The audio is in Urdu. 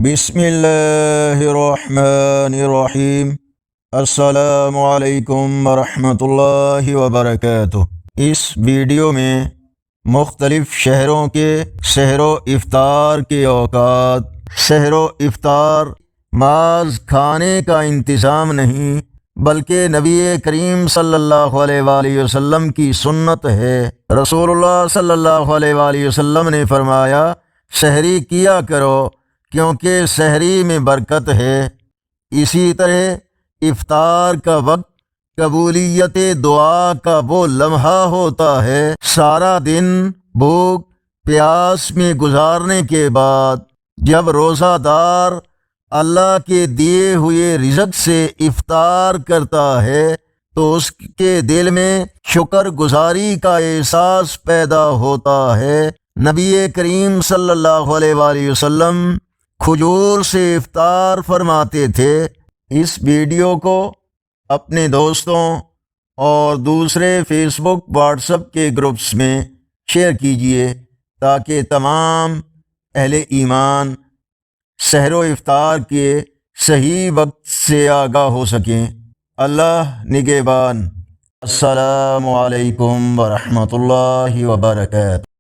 بسم اللہ الرحمن الرحیم۔ السلام علیکم ورحمۃ اللہ وبرکاتہ۔ اس ویڈیو میں مختلف شہروں کے سحر و افطار کے اوقات، سحر و افطار محض کھانے کا انتظام نہیں بلکہ نبی کریم صلی اللہ علیہ وآلہ وسلم کی سنت ہے۔ رسول اللہ صلی اللہ علیہ وآلہ وسلم نے فرمایا، سحری کیا کرو کیونکہ سحری میں برکت ہے۔ اسی طرح افطار کا وقت قبولیت دعا کا وہ لمحہ ہوتا ہے، سارا دن بھوک پیاس میں گزارنے کے بعد جب روزہ دار اللہ کے دیے ہوئے رزق سے افطار کرتا ہے تو اس کے دل میں شکر گزاری کا احساس پیدا ہوتا ہے۔ نبی کریم صلی اللہ علیہ وآلہ وسلم کھجور سے افطار فرماتے تھے۔ اس ویڈیو کو اپنے دوستوں اور دوسرے فیس بک واٹس ایپ کے گروپس میں شیئر کیجیے تاکہ تمام اہل ایمان سحر و افطار کے صحیح وقت سے آگاہ ہو سکیں۔ اللہ نگہبان۔ السلام علیکم ورحمۃ اللہ وبرکاتہ۔